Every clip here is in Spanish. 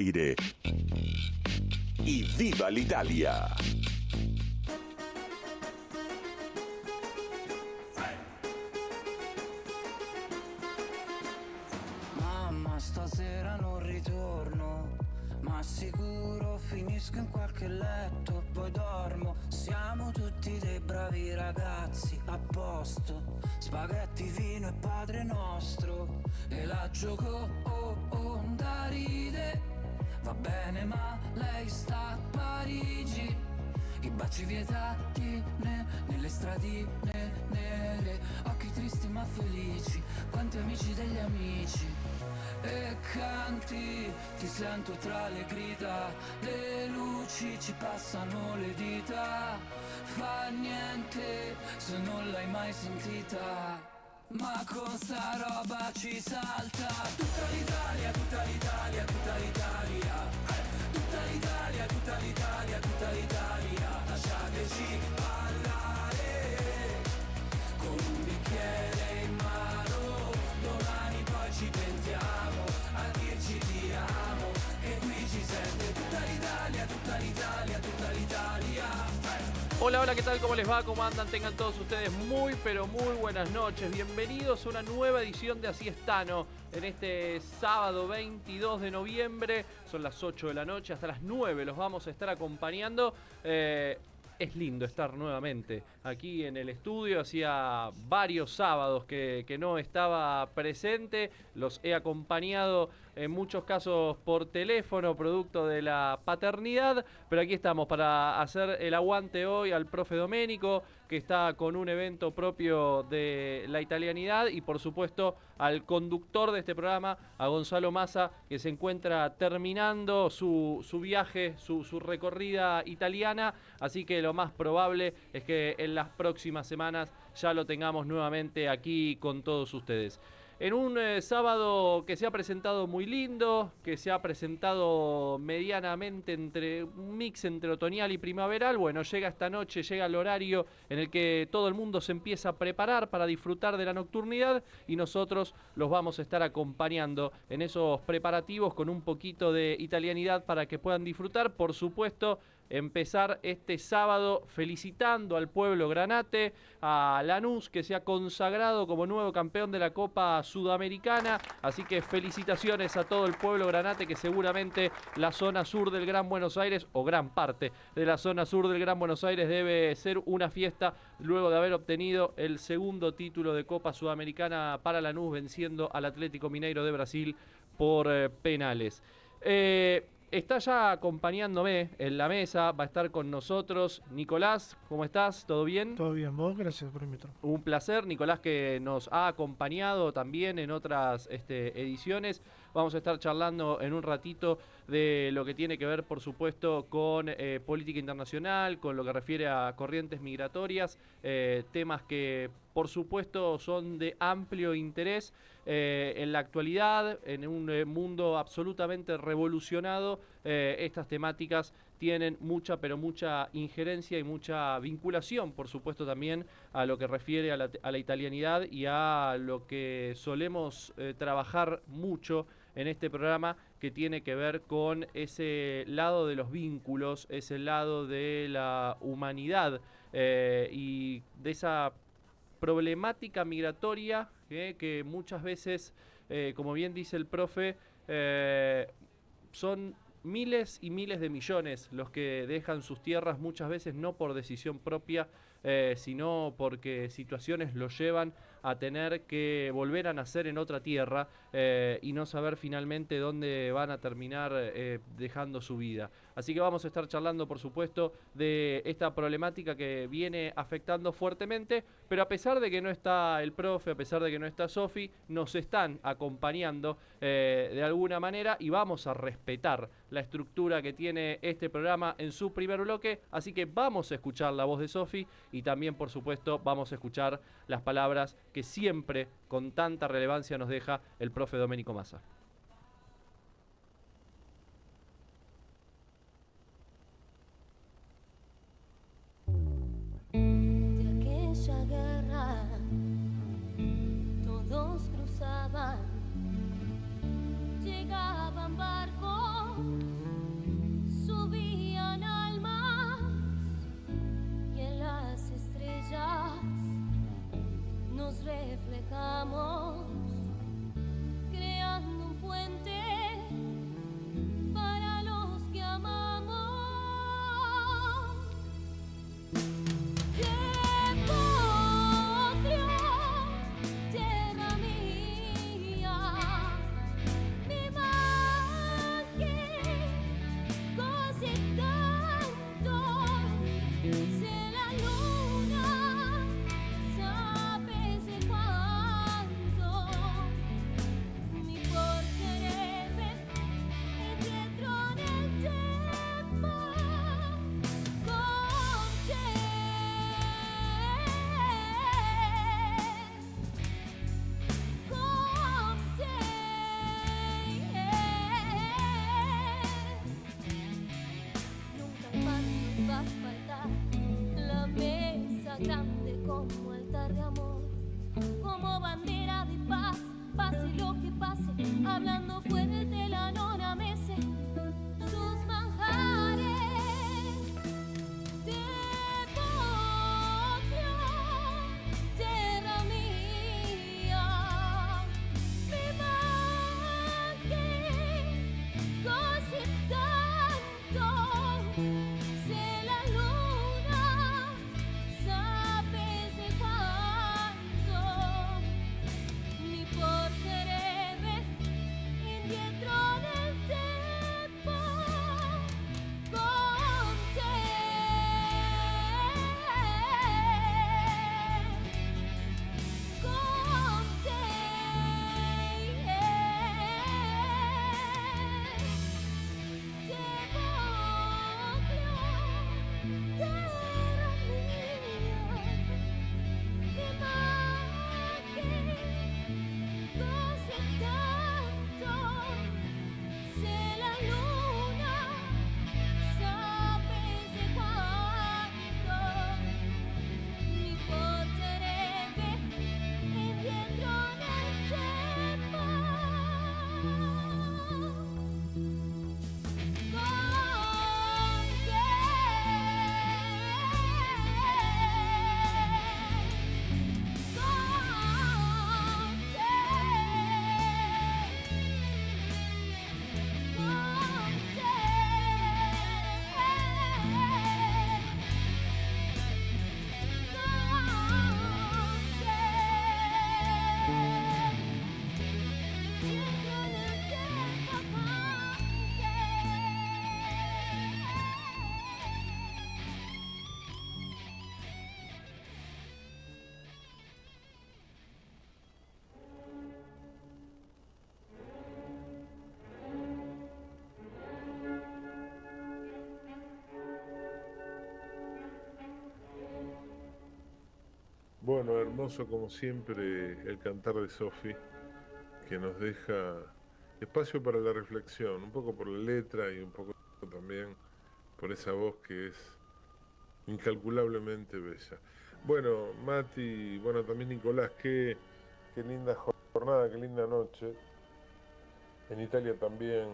aire. Y viva l'Italia. Mamma, stasera non ritorno, ma sicuro finisco in qualche letto, poi dormo. Siamo tutti dei bravi ragazzi, a posto. Spaghetti, vino e Padre Nostro. E la gioco, da ride. Va bene, ma lei sta a Parigi. I baci vietati nelle stradine nere. Occhi tristi ma felici, quanti amici degli amici. E canti, ti sento tra le grida. Le luci ci passano le dita. Fa niente se non l'hai mai sentita. Ma con sta roba ci salta. Tutta l'Italia, tutta l'Italia, tutta l'Italia. Tutta l'Italia, tutta l'Italia, tutta l'Italia. Lasciateci parlare con un bicchiere in mano. Domani poi ci pentiamo a dirci ti amo. E qui ci sente tutta l'Italia, tutta l'Italia, tutta l'Italia. Hola, hola, ¿qué tal? ¿Cómo les va? ¿Cómo andan? Tengan todos ustedes muy, pero muy buenas noches. Bienvenidos a una nueva edición de Así es Tano. En este sábado 22 de noviembre, son las 8 de la noche, hasta las 9 los vamos a estar acompañando. Es lindo estar nuevamente aquí en el estudio. Hacía varios sábados que no estaba presente. Los he acompañado en muchos casos por teléfono, producto de la paternidad. Pero aquí estamos para hacer el aguante hoy al profe Doménico, que está con un evento propio de la italianidad. Y por supuesto al conductor de este programa, a Gonzalo Massa, que se encuentra terminando su viaje, su recorrida italiana. Así que lo más probable es que en las próximas semanas ya lo tengamos nuevamente aquí con todos ustedes. En un sábado que se ha presentado muy lindo, que se ha presentado medianamente entre un mix entre otoñal y primaveral. Bueno, llega esta noche, llega el horario en el que todo el mundo se empieza a preparar para disfrutar de la nocturnidad y nosotros los vamos a estar acompañando en esos preparativos con un poquito de italianidad para que puedan disfrutar. Por supuesto, empezar este sábado felicitando al pueblo granate, a Lanús, que se ha consagrado como nuevo campeón de la Copa Sudamericana. Así que felicitaciones a todo el pueblo granate, que seguramente la zona sur del Gran Buenos Aires, o gran parte de la zona sur del Gran Buenos Aires, debe ser una fiesta luego de haber obtenido el segundo título de Copa Sudamericana para Lanús, venciendo al Atlético Mineiro de Brasil por penales. Está ya acompañándome en la mesa, va a estar con nosotros Nicolás. ¿Cómo estás? ¿Todo bien? Todo bien, vos, gracias por invitarme. Un placer, Nicolás, que nos ha acompañado también en otras ediciones. Vamos a estar charlando en un ratito de lo que tiene que ver, por supuesto, con política internacional, con lo que refiere a corrientes migratorias, temas que por supuesto son de amplio interés en la actualidad, en un mundo absolutamente revolucionado. Estas temáticas tienen mucha, pero mucha injerencia y mucha vinculación, por supuesto, también a lo que refiere a la italianidad y a lo que solemos trabajar mucho en este programa, que tiene que ver con ese lado de los vínculos, ese lado de la humanidad y de esa problemática migratoria que muchas veces, como bien dice el profe, son miles y miles de millones los que dejan sus tierras, muchas veces no por decisión propia, sino porque situaciones los llevan a tener que volver a nacer en otra tierra y no saber finalmente dónde van a terminar dejando su vida. Así que vamos a estar charlando, por supuesto, de esta problemática que viene afectando fuertemente, pero a pesar de que no está el profe, a pesar de que no está Sofi, nos están acompañando de alguna manera y vamos a respetar la estructura que tiene este programa en su primer bloque. Así que vamos a escuchar la voz de Sofi y también, por supuesto, vamos a escuchar las palabras que siempre con tanta relevancia nos deja el profe Doménico Massa. De aquella guerra todos cruzaban, llegaban barcos subían almas y en las estrellas nos reflejamos, creando un puente para los que amamos. Demonio, tierra mía, mi mar que cose tanto, se la luna sapesse quanto mi porterebbe indietro nel tempo con te, con te. Nunca el pan nos va a faltar, la mesa grande como altar de amor, como bandera de paz, pase lo que pase, hablando fuerte la nona mece sus manjares. Demonio, tierra mía, mi mar que cose tanto, se la luna sapesse quanto mi porterebbe indietro nel tempo con te, con te. Demonio, terra mia, mi mar che cose tanto, se la luna sapesse quanto mi porterebbe indietro nel tempo con te, Bueno, hermoso como siempre el cantar de Sofi, que nos deja espacio para la reflexión, un poco por la letra y un poco también por esa voz que es incalculablemente bella. Bueno, Mati, bueno, también Nicolás, qué linda jornada, qué linda noche. En Italia también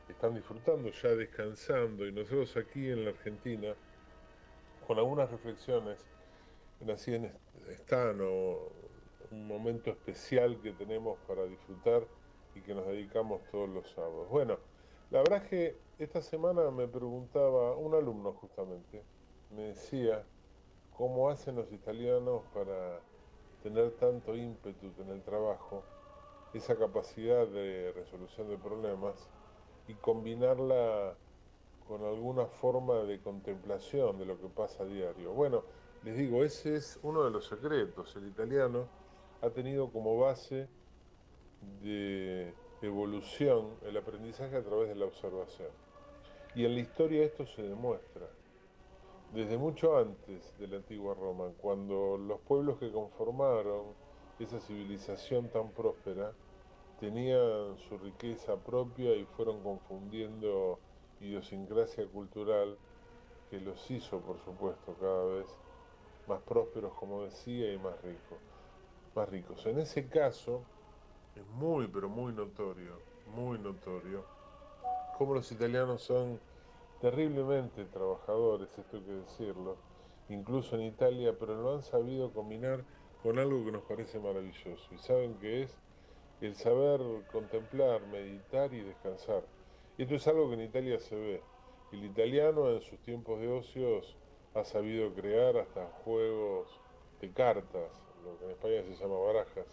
están disfrutando, ya descansando, y nosotros aquí en la Argentina, con algunas reflexiones, así en Estano, un momento especial que tenemos para disfrutar y que nos dedicamos todos los sábados. Bueno, la verdad es que esta semana me preguntaba un alumno justamente, me decía cómo hacen los italianos para tener tanto ímpetu en el trabajo, esa capacidad de resolución de problemas y combinarla con alguna forma de contemplación de lo que pasa a diario. Bueno, les digo, ese es uno de los secretos. El italiano ha tenido como base de evolución el aprendizaje a través de la observación. Y en la historia esto se demuestra. Desde mucho antes de la antigua Roma, cuando los pueblos que conformaron esa civilización tan próspera tenían su riqueza propia y fueron confundiendo idiosincrasia cultural que los hizo, por supuesto, cada vez más prósperos, como decía, y más ricos. En ese caso, es muy, pero muy notorio, cómo los italianos son terriblemente trabajadores, esto hay que decirlo, incluso en Italia, pero lo han sabido combinar con algo que nos parece maravilloso. ¿Y saben qué es? El saber contemplar, meditar y descansar. Y esto es algo que en Italia se ve. El italiano en sus tiempos de ocios ha sabido crear hasta juegos de cartas, lo que en España se llama barajas,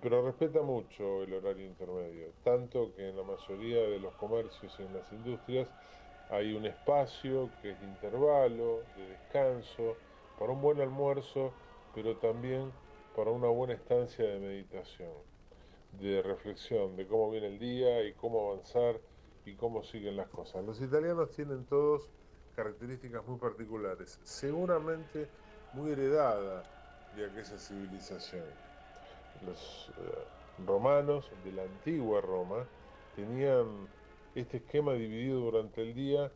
pero respeta mucho el horario intermedio, tanto que en la mayoría de los comercios y en las industrias hay un espacio que es de intervalo, de descanso, para un buen almuerzo, pero también para una buena estancia de meditación, de reflexión, de cómo viene el día y cómo avanzar y cómo siguen las cosas. Los italianos tienen todos características muy particulares, seguramente muy heredada de aquella civilización. Los romanos de la antigua Roma tenían este esquema dividido durante el día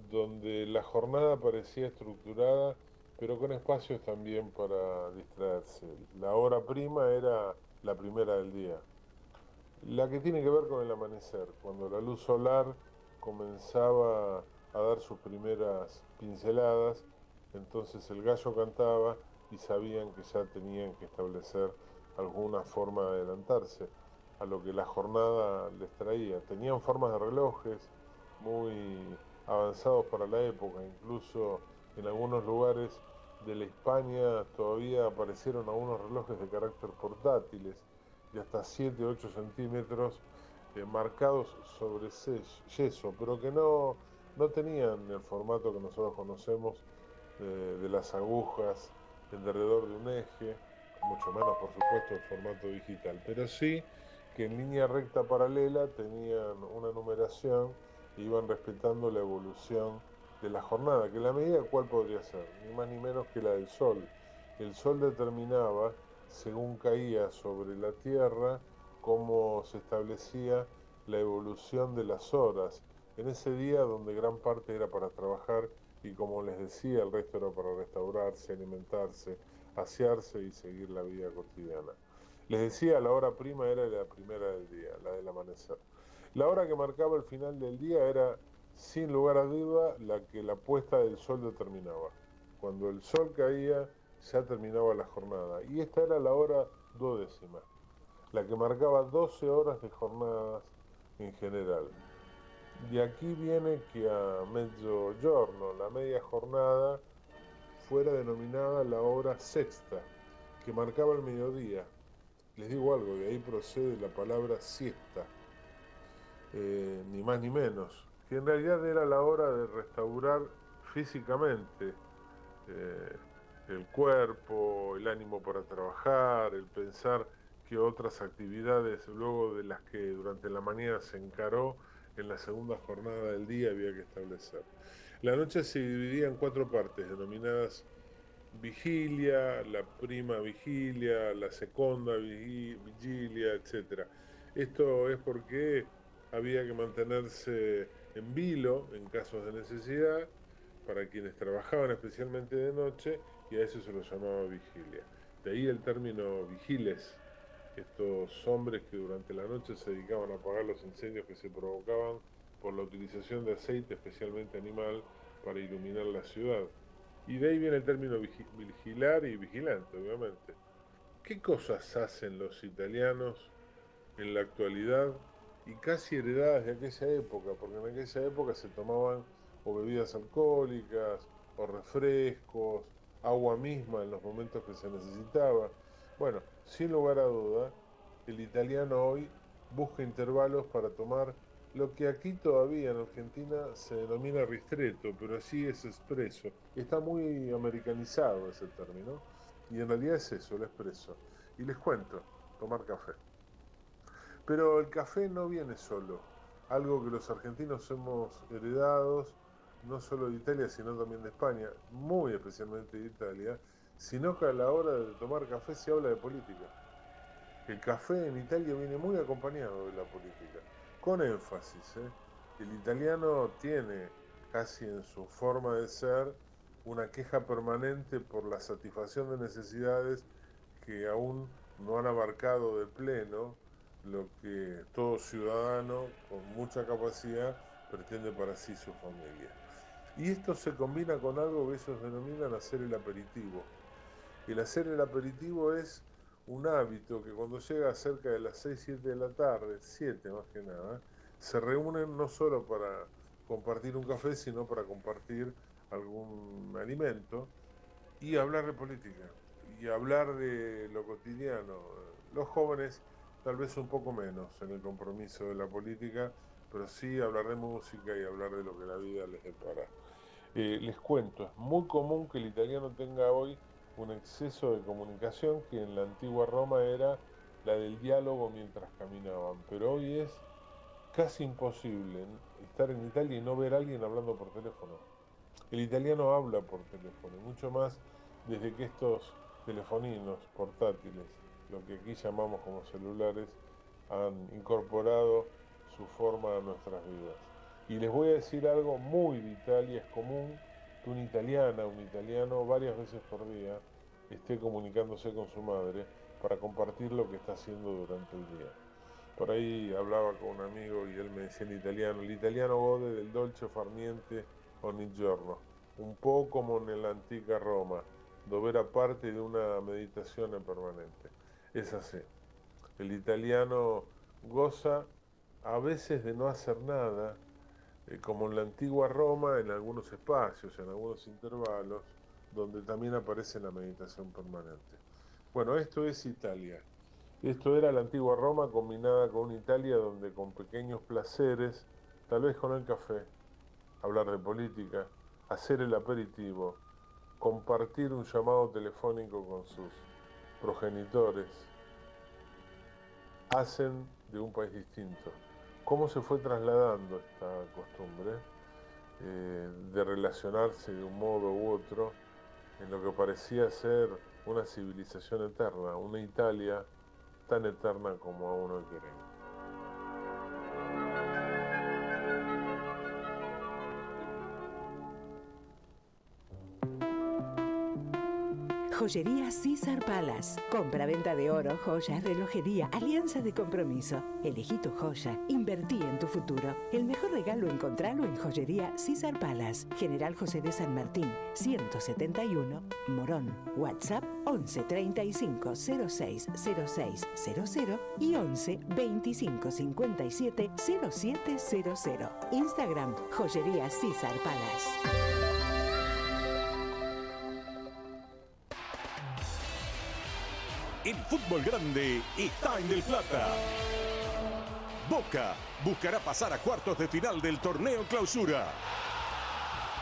donde la jornada parecía estructurada pero con espacios también para distraerse. La hora prima era la primera del día, la que tiene que ver con el amanecer, cuando la luz solar comenzaba a dar sus primeras pinceladas, entonces el gallo cantaba y sabían que ya tenían que establecer alguna forma de adelantarse a lo que la jornada les traía. Tenían formas de relojes muy avanzados para la época, incluso en algunos lugares de la Hispania todavía aparecieron algunos relojes de carácter portátiles de hasta 7-8 centímetros marcados sobre yeso, pero que no tenían el formato que nosotros conocemos de las agujas alrededor de un eje, mucho menos por supuesto el formato digital, pero sí que en línea recta paralela tenían una numeración e iban respetando la evolución de la jornada, que la medida cuál podría ser, ni más ni menos que la del sol. El sol determinaba, según caía sobre la Tierra, cómo se establecía la evolución de las horas, en ese día donde gran parte era para trabajar y como les decía, el resto era para restaurarse, alimentarse, asearse y seguir la vida cotidiana. Les decía, la hora prima era la primera del día, la del amanecer. La hora que marcaba el final del día era, sin lugar a duda, la que la puesta del sol determinaba. Cuando el sol caía, ya terminaba la jornada. Y esta era la hora duodécima, la que marcaba 12 horas de jornadas en general. De aquí viene que a mezzogiorno, la media jornada, fuera denominada la hora sexta, que marcaba el mediodía. Les digo algo, de ahí procede la palabra siesta, ni más ni menos, que en realidad era la hora de restaurar físicamente el cuerpo, el ánimo para trabajar, el pensar que otras actividades, luego de las que durante la mañana se encaró, en la segunda jornada del día había que establecer. La noche se dividía en 4 partes, denominadas vigilia, la prima vigilia, la segunda vigilia, etc. Esto es porque había que mantenerse en vilo en casos de necesidad para quienes trabajaban especialmente de noche, y a eso se lo llamaba vigilia. De ahí el término vigiles, estos hombres que durante la noche se dedicaban a apagar los incendios que se provocaban por la utilización de aceite, especialmente animal, para iluminar la ciudad. Y de ahí viene el término vigilar y vigilante, obviamente. ¿Qué cosas hacen los italianos en la actualidad y casi heredadas de aquella época? Porque en aquella época se tomaban o bebidas alcohólicas, o refrescos, agua misma en los momentos que se necesitaba. Bueno, sin lugar a duda, el italiano hoy busca intervalos para tomar lo que aquí todavía en Argentina se denomina ristretto, pero así es espresso. Está muy americanizado ese término, y en realidad es eso, el espresso. Y les cuento, tomar café. Pero el café no viene solo, algo que los argentinos hemos heredado, no solo de Italia, sino también de España, muy especialmente de Italia, sino que a la hora de tomar café se habla de política. El café en Italia viene muy acompañado de la política, con énfasis, ¿eh? El italiano tiene, casi en su forma de ser, una queja permanente por la satisfacción de necesidades que aún no han abarcado de pleno lo que todo ciudadano con mucha capacidad pretende para sí su familia. Y esto se combina con algo que ellos denominan hacer el aperitivo. El hacer el aperitivo es un hábito que cuando llega cerca de las 6, 7 de la tarde, 7 más que nada, se reúnen no solo para compartir un café, sino para compartir algún alimento y hablar de política y hablar de lo cotidiano. Los jóvenes tal vez un poco menos en el compromiso de la política, pero sí hablar de música y hablar de lo que la vida les depara. Les cuento, es muy común que el italiano tenga hoy un exceso de comunicación que en la antigua Roma era la del diálogo mientras caminaban, pero hoy es casi imposible estar en Italia y no ver a alguien hablando por teléfono. El italiano habla por teléfono, mucho más desde que estos telefoninos portátiles, lo que aquí llamamos como celulares, han incorporado su forma a nuestras vidas. Y les voy a decir algo muy de Italia, es común que una italiana, un italiano varias veces por día esté comunicándose con su madre para compartir lo que está haciendo durante el día. Por ahí hablaba con un amigo y él me decía en italiano, el italiano gode del dolce far niente ogni giorno, un po' como nella antica Roma, dove era parte de una meditazione permanente. Es así, el italiano goza a veces de no hacer nada, como en la antigua Roma, en algunos espacios, en algunos intervalos, donde también aparece la meditación permanente. Bueno, esto es Italia. Esto era la antigua Roma combinada con una Italia donde con pequeños placeres, tal vez con el café, hablar de política, hacer el aperitivo, compartir un llamado telefónico con sus progenitores, hacen de un país distinto. ¿Cómo se fue trasladando esta costumbre de relacionarse de un modo u otro en lo que parecía ser una civilización eterna, una Italia tan eterna como aún hoy queremos? Joyería César Palace. Compra-venta de oro, joyas, relojería, alianza de compromiso. Elegí tu joya, invertí en tu futuro. El mejor regalo encontralo en Joyería César Palace. General José de San Martín, 171, Morón. WhatsApp 11 35 06 06 00 y 11 25 57 0700. Instagram Joyería César Palace. El fútbol grande está en Del Plata. Boca buscará pasar a cuartos de final del torneo Clausura.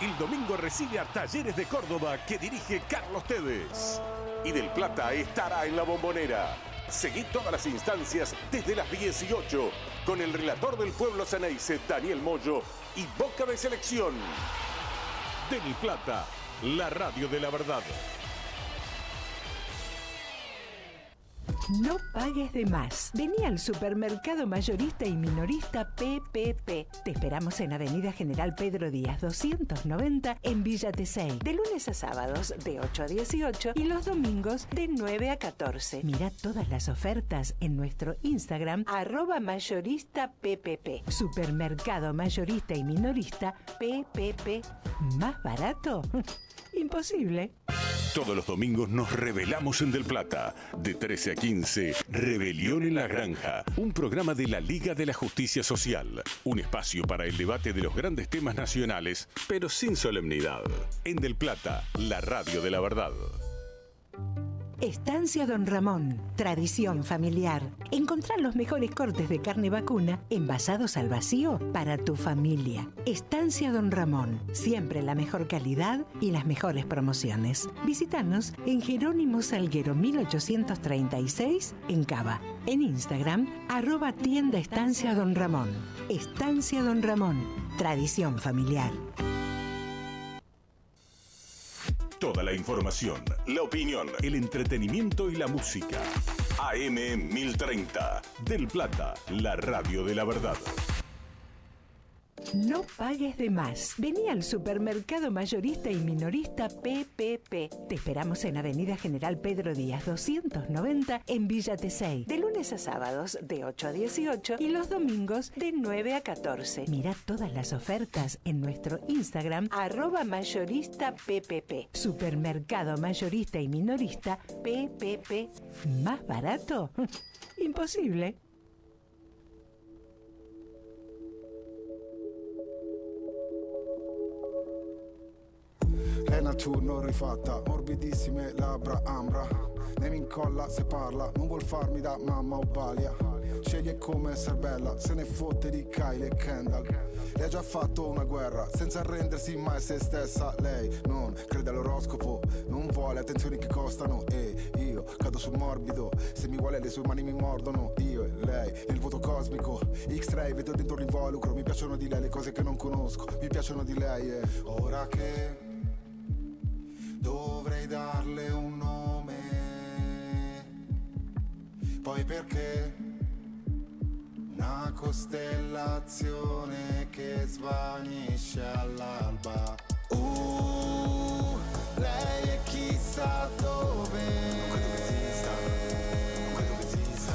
El domingo recibe a Talleres de Córdoba que dirige Carlos Tevez. Y Del Plata estará en la Bombonera. Seguí todas las instancias desde las 18 con el relator del pueblo ceneice, Daniel Moyo, y Boca de Selección. Del Plata, la radio de la verdad. No pagues de más. Vení al supermercado mayorista y minorista PPP. Te esperamos en Avenida General Pedro Díaz 290 en Villa Tesey. De lunes a sábados de 8 a 18 y los domingos de 9 a 14. Mira todas las ofertas en nuestro Instagram @mayoristappp. Supermercado mayorista y minorista PPP. ¿Más barato? Imposible. Todos los domingos nos rebelamos en Del Plata. De 13 a 15, Rebelión en la Granja. Un programa de la Liga de la Justicia Social. Un espacio para el debate de los grandes temas nacionales, pero sin solemnidad. En Del Plata, la radio de la verdad. Estancia Don Ramón, tradición familiar. Encontrá los mejores cortes de carne vacuna envasados al vacío para tu familia. Estancia Don Ramón, siempre la mejor calidad y las mejores promociones. Visítanos en Jerónimo Salguero 1836 en Cava. En Instagram, @tienda Estancia Don Ramón. Estancia Don Ramón, tradición familiar. Toda la información, la opinión, el entretenimiento y la música. AM 1030. Del Plata, la radio de la verdad. No pagues de más. Vení al supermercado mayorista y minorista PPP. Te esperamos en Avenida General Pedro Díaz 290 en Villa Tesey. De lunes a sábados de 8 a 18 y los domingos de 9 a 14. Mirá todas las ofertas en nuestro Instagram @mayoristappp. Supermercado mayorista y minorista PPP. ¿Más barato? Imposible. È naturno rifatta, morbidissime labbra ambra. Ne mi incolla se parla, non vuol farmi da mamma o balia. Sceglie come essere bella, se ne fotte di Kylie e Kendall. Le ha già fatto una guerra, senza arrendersi mai se stessa. Lei non crede all'oroscopo, non vuole attenzioni che costano. E io cado sul morbido, se mi vuole le sue mani mi mordono. Io e lei, nel vuoto cosmico, X-ray vedo dentro l'involucro. Mi piacciono di lei le cose che non conosco, mi piacciono di lei. E ora che dovrei darle un nome, poi perché una costellazione che svanisce all'alba. Lei è chissà dove, non credo che esista, non credo che esista.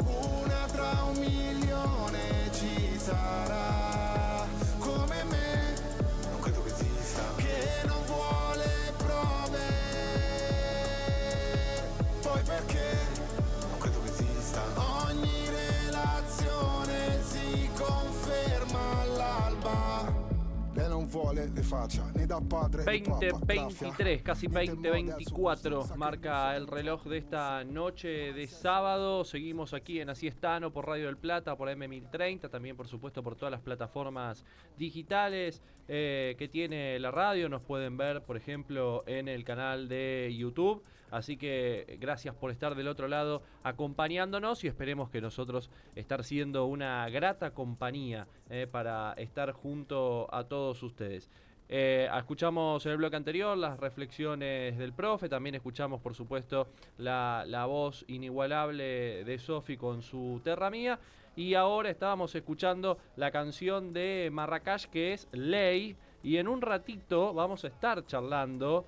Una tra 1.000.000 ci sarà, come me, non credo che esista, che non vuole prove, poi perché non credo che esista. Ogni relazione si conferma all'alba. Lei non vuole le faccia né da padre né papà. 20:23, casi 20:24, marca el reloj de esta noche de sábado. Seguimos aquí en Así Estano por Radio del Plata, por M1030, también por supuesto por todas las plataformas digitales que tiene la radio. Nos pueden ver, por ejemplo, en el canal de YouTube. Así que gracias por estar del otro lado acompañándonos y esperemos que nosotros estar siendo una grata compañía para estar junto a todos ustedes. Escuchamos en el bloque anterior las reflexiones del profe, también escuchamos por supuesto la voz inigualable de Sofi con su Terra Mía y ahora estábamos escuchando la canción de Marrakech que es Ley y en un ratito vamos a estar charlando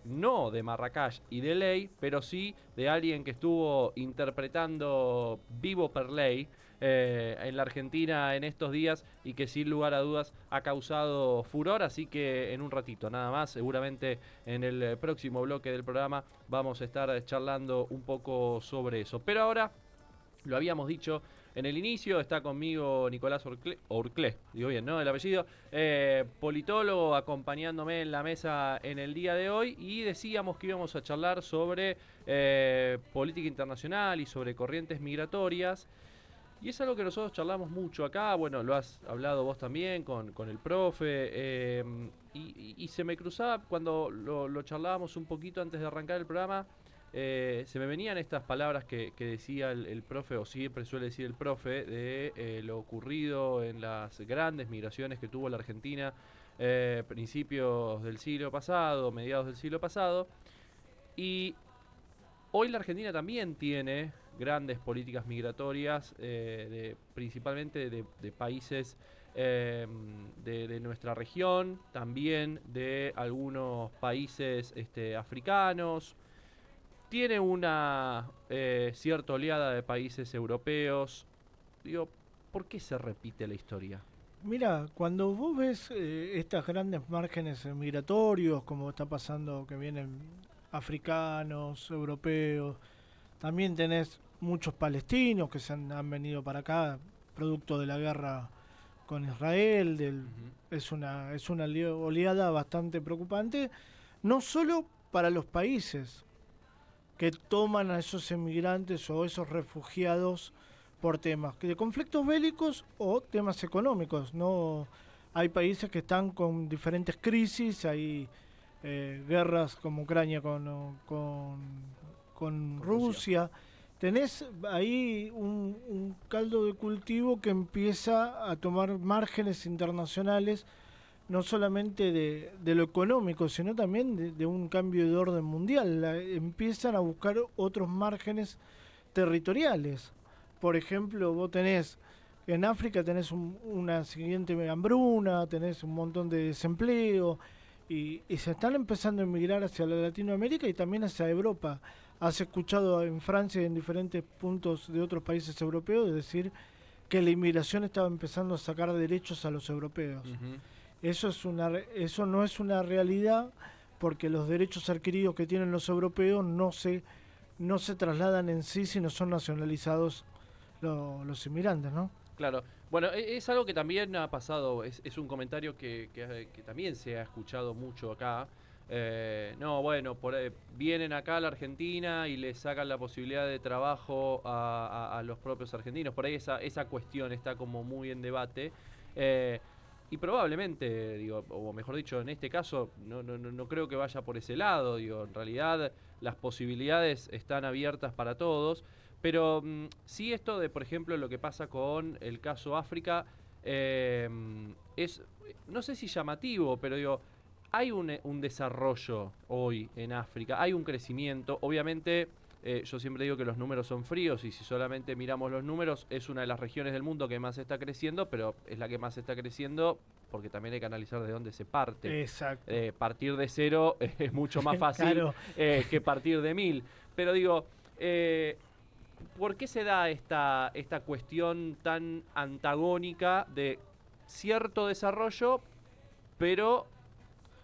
no de Marrakech y de Ley, pero sí de alguien que estuvo interpretando Vivo per Ley en la Argentina en estos días y que sin lugar a dudas ha causado furor, así que en un ratito nada más, seguramente en el próximo bloque del programa vamos a estar charlando un poco sobre eso. Pero ahora, lo habíamos dicho en el inicio, está conmigo Nicolás Orclé, digo bien, ¿no? El apellido, politólogo, acompañándome en la mesa en el día de hoy y decíamos que íbamos a charlar sobre política internacional y sobre corrientes migratorias. Y es algo que nosotros charlamos mucho acá, bueno, lo has hablado vos también con el profe, y se me cruzaba cuando lo charlábamos un poquito antes de arrancar el programa, se me venían estas palabras que decía el profe, o siempre suele decir el profe, de lo ocurrido en las grandes migraciones que tuvo la Argentina principios del siglo pasado, mediados del siglo pasado, y hoy la Argentina también tiene grandes políticas migratorias, principalmente de países de nuestra región, también de algunos países africanos. Tiene una cierta oleada de países europeos. Digo, ¿por qué se repite la historia? Mira, cuando vos ves estas grandes márgenes migratorios, como está pasando que vienen africanos, europeos, también tenés muchos palestinos que se han venido para acá, producto de la guerra con Israel. Es una oleada bastante preocupante, no solo para los países que toman a esos emigrantes o esos refugiados por temas de conflictos bélicos o temas económicos. No, hay países que están con diferentes crisis, hay guerras como Ucrania con Rusia. Tenés ahí un caldo de cultivo que empieza a tomar márgenes internacionales, no solamente de lo económico, sino también de un cambio de orden mundial. Empiezan a buscar otros márgenes territoriales. Por ejemplo, vos tenés en África tenés una siguiente hambruna, tenés un montón de desempleo, y se están empezando a emigrar hacia la Latinoamérica y también hacia Europa. Has escuchado en Francia y en diferentes puntos de otros países europeos decir que la inmigración estaba empezando a sacar derechos a los europeos. Eso no es una realidad, porque los derechos adquiridos que tienen los europeos no se trasladan en sí, sino son nacionalizados los inmigrantes, ¿no? Claro. Bueno, es algo que también ha pasado, es un comentario que también se ha escuchado mucho acá. No, bueno, vienen acá a la Argentina y le sacan la posibilidad de trabajo a los propios argentinos. Por ahí esa cuestión está como muy en debate. Y probablemente, digo, o mejor dicho, en este caso, no creo que vaya por ese lado. Digo, en realidad las posibilidades están abiertas para todos. Pero sí, esto de, por ejemplo, lo que pasa con el caso África, es, no sé si llamativo, pero digo, hay un desarrollo hoy en África, hay un crecimiento. Obviamente, yo siempre digo que los números son fríos, y si solamente miramos los números, es una de las regiones del mundo que más está creciendo, pero es la que más está creciendo porque también hay que analizar de dónde se parte. Exacto. Partir de 0 es mucho más fácil Claro. Que partir de 1000. Pero digo, ¿por qué se da esta cuestión tan antagónica de cierto desarrollo, pero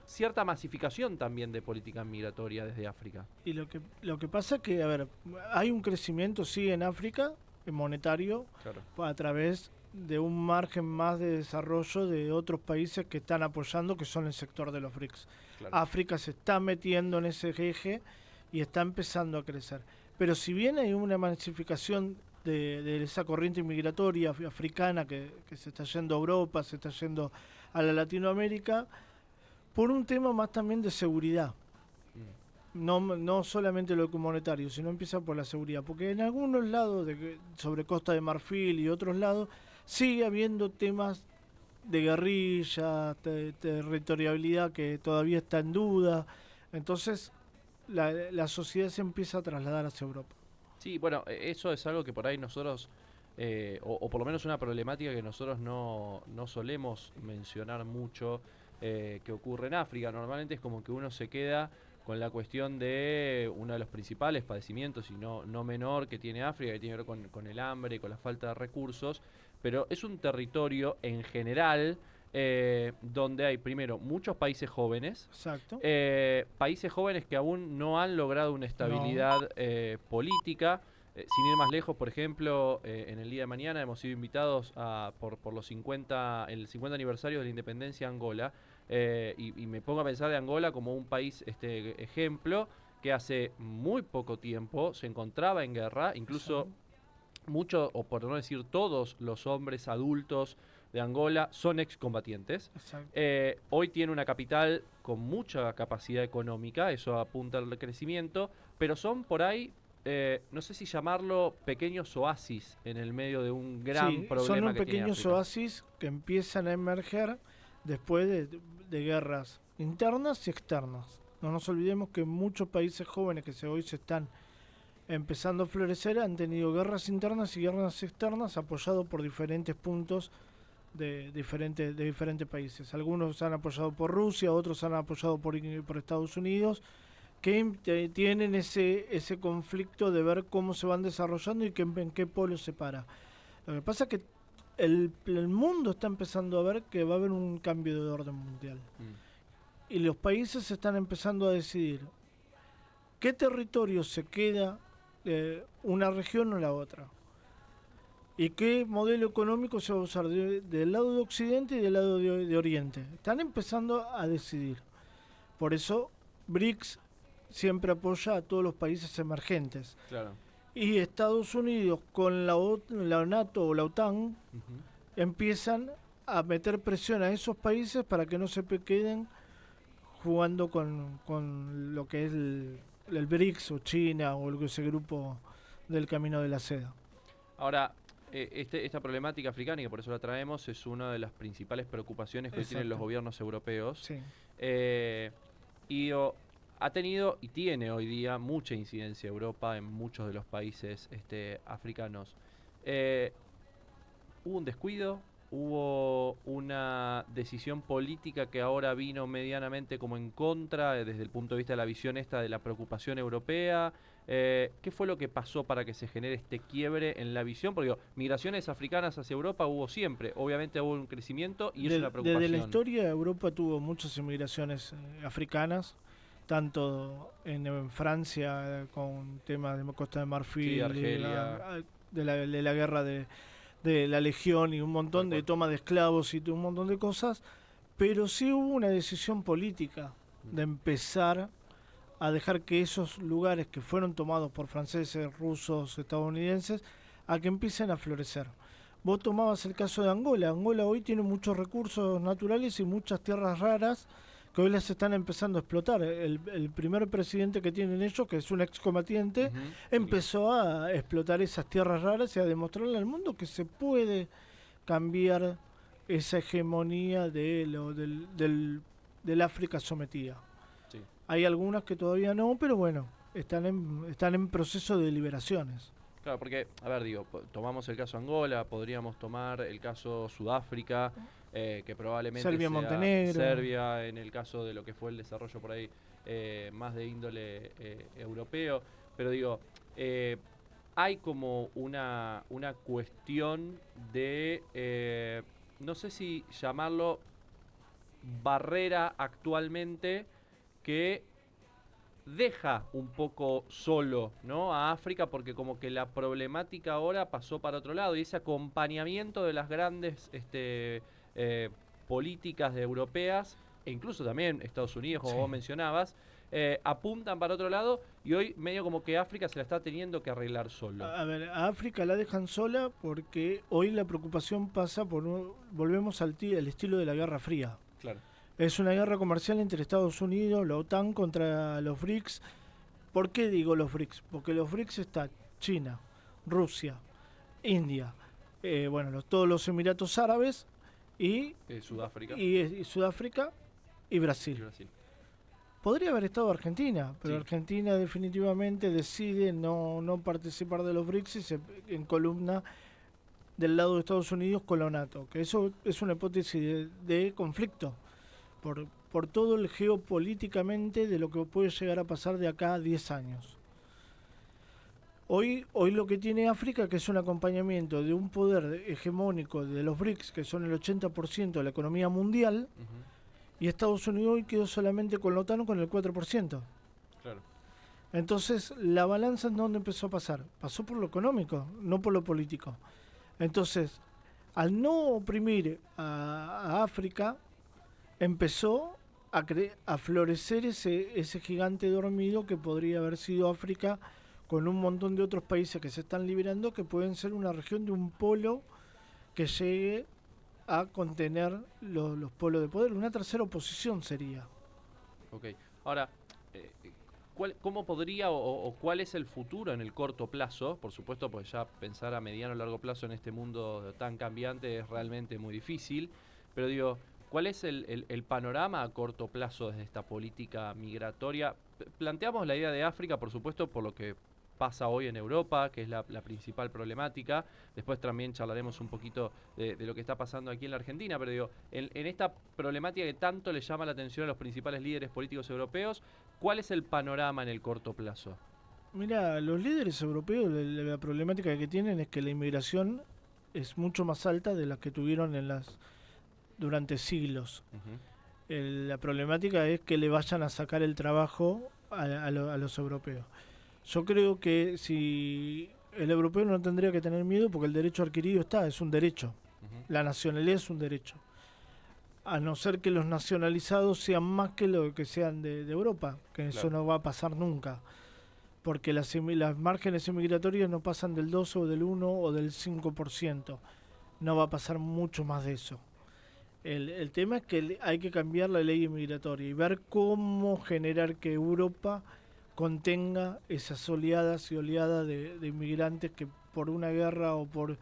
cierta masificación también de política migratoria desde África? Y lo que pasa es que, a ver, hay un crecimiento, sí, en África, monetario, Claro. a través de un margen más de desarrollo de otros países que están apoyando, que son el sector de los BRICS. Claro. África se está metiendo en ese eje y está empezando a crecer. Pero si bien hay una masificación de esa corriente migratoria africana que se está yendo a Europa, se está yendo a la Latinoamérica, por un tema más también de seguridad. No solamente lo monetario, sino empieza por la seguridad. Porque en algunos lados, sobre Costa de Marfil y otros lados, sigue habiendo temas de guerrilla, territorialidad que todavía está en duda. Entonces, la sociedad se empieza a trasladar hacia Europa. Sí, bueno, eso es algo que por ahí nosotros, o por lo menos una problemática que nosotros no solemos mencionar mucho, que ocurre en África. Normalmente es como que uno se queda con la cuestión de uno de los principales padecimientos, y no menor, que tiene África, que tiene que ver con el hambre, con la falta de recursos, pero es un territorio en general donde hay, primero, muchos países jóvenes. Exacto. Países jóvenes que aún no han logrado una estabilidad política. Sin ir más lejos, por ejemplo, en el día de mañana hemos sido invitados por el 50 aniversario de la independencia de Angola, y me pongo a pensar de Angola como un país ejemplo que hace muy poco tiempo se encontraba en guerra. Incluso muchos, o por no decir todos, los hombres adultos de Angola son excombatientes. Hoy tiene una capital con mucha capacidad económica, eso apunta al crecimiento, pero son por ahí, no sé si llamarlo pequeños oasis en el medio de un gran problema. Son que tiene pequeños África. oasis que empiezan a emerger después de guerras internas y externas. No nos olvidemos que muchos países jóvenes que hoy se están empezando a florecer han tenido guerras internas y guerras externas apoyados por diferentes puntos de diferentes países. Algunos han apoyado por Rusia, otros han apoyado por Estados Unidos, que tienen ese conflicto de ver cómo se van desarrollando y en qué polo se para. Lo que pasa es que el mundo está empezando a ver que va a haber un cambio de orden mundial. Y los países están empezando a decidir qué territorio se queda una región o la otra. ¿Y qué modelo económico se va a usar del lado de Occidente y del lado de Oriente? Están empezando a decidir. Por eso BRICS siempre apoya a todos los países emergentes. Claro. Y Estados Unidos con la NATO o la OTAN empiezan a meter presión a esos países para que no se queden jugando con lo que es el BRICS o China o ese grupo del Camino de la Seda. Ahora, esta problemática africana, y por eso la traemos, es una de las principales preocupaciones que hoy tienen los gobiernos europeos. Sí. Y ha tenido y tiene hoy día mucha incidencia Europa en muchos de los países africanos. hubo un descuido, hubo una decisión política que ahora vino medianamente como en contra desde el punto de vista de la visión esta de la preocupación europea. ¿Qué fue lo que pasó para que se genere este quiebre en la visión? Porque digo, migraciones africanas hacia Europa hubo siempre, obviamente hubo un crecimiento y es una preocupación. Desde la historia Europa tuvo muchas inmigraciones africanas, tanto en Francia con temas de Costa de Marfil, Sí, Argelia. de la guerra de la Legión y un montón de toma de esclavos y un montón de cosas, pero sí hubo una decisión política de empezar a dejar que esos lugares que fueron tomados por franceses, rusos, estadounidenses, a que empiecen a florecer. Vos tomabas el caso de Angola. Angola hoy tiene muchos recursos naturales y muchas tierras raras que hoy las están empezando a explotar. El primer presidente que tienen ellos, que es un excombatiente, empezó a explotar esas tierras raras y a demostrarle al mundo que se puede cambiar esa hegemonía del África sometida. Sí. Hay algunas que todavía no, pero bueno, están en proceso de liberaciones. Claro, porque, a ver, digo, tomamos el caso Angola, podríamos tomar el caso Sudáfrica, que probablemente Serbia, sea Montenegro. Serbia, en el caso de lo que fue el desarrollo por ahí más de índole europeo. Pero digo, hay como una cuestión de, no sé si llamarlo barrera actualmente, que deja un poco solo, ¿no?, a África, porque como que la problemática ahora pasó para otro lado y ese acompañamiento de las grandes políticas europeas e incluso también Estados Unidos, como vos mencionabas, apuntan para otro lado y hoy medio como que África se la está teniendo que arreglar solo. A ver, a África la dejan sola porque hoy la preocupación pasa por volvemos al estilo de la Guerra Fría. Claro. Es una guerra comercial entre Estados Unidos, la OTAN contra los BRICS. ¿Por qué digo los BRICS? Porque los BRICS está China, Rusia, India, todos los Emiratos Árabes y Sudáfrica. Y Sudáfrica y Brasil. Podría haber estado Argentina, pero Sí. Argentina definitivamente decide no participar de los BRICS y se en columna del lado de Estados Unidos con la NATO, que eso es una hipótesis de conflicto. Por todo el geopolíticamente de lo que puede llegar a pasar de acá a 10 años. Hoy lo que tiene África, que es un acompañamiento de un poder hegemónico de los BRICS, que son el 80% de la economía mundial, y Estados Unidos hoy quedó solamente con la OTAN con el 4%. Claro. Entonces, la balanza en dónde empezó a pasar. Pasó por lo económico, no por lo político. Entonces, al no oprimir a África, empezó a florecer ese gigante dormido que podría haber sido África, con un montón de otros países que se están liberando, que pueden ser una región de un polo que llegue a contener los polos de poder. Una tercera oposición sería. Ok. Ahora, ¿cómo podría o cuál es el futuro en el corto plazo? Por supuesto, pues ya pensar a mediano o largo plazo en este mundo tan cambiante es realmente muy difícil. Pero digo, ¿cuál es el panorama a corto plazo desde esta política migratoria? Planteamos la idea de África, por supuesto, por lo que pasa hoy en Europa, que es la principal problemática. Después también charlaremos un poquito de lo que está pasando aquí en la Argentina, pero digo, en esta problemática que tanto le llama la atención a los principales líderes políticos europeos, ¿cuál es el panorama en el corto plazo? Mira, los líderes europeos, la problemática que tienen es que la inmigración es mucho más alta de la que tuvieron durante siglos. La problemática es que le vayan a sacar el trabajo a los europeos. Yo creo que si el europeo no tendría que tener miedo porque el derecho adquirido es un derecho. La nacionalidad es un derecho. A no ser que los nacionalizados sean más que lo que sean de Europa, que eso no va a pasar nunca. Porque las márgenes inmigratorias no pasan del 2 o del 1 o del 5%. No va a pasar mucho más de eso. El tema es que hay que cambiar la ley inmigratoria y ver cómo generar que Europa contenga esas oleadas y oleadas de inmigrantes que por una guerra o por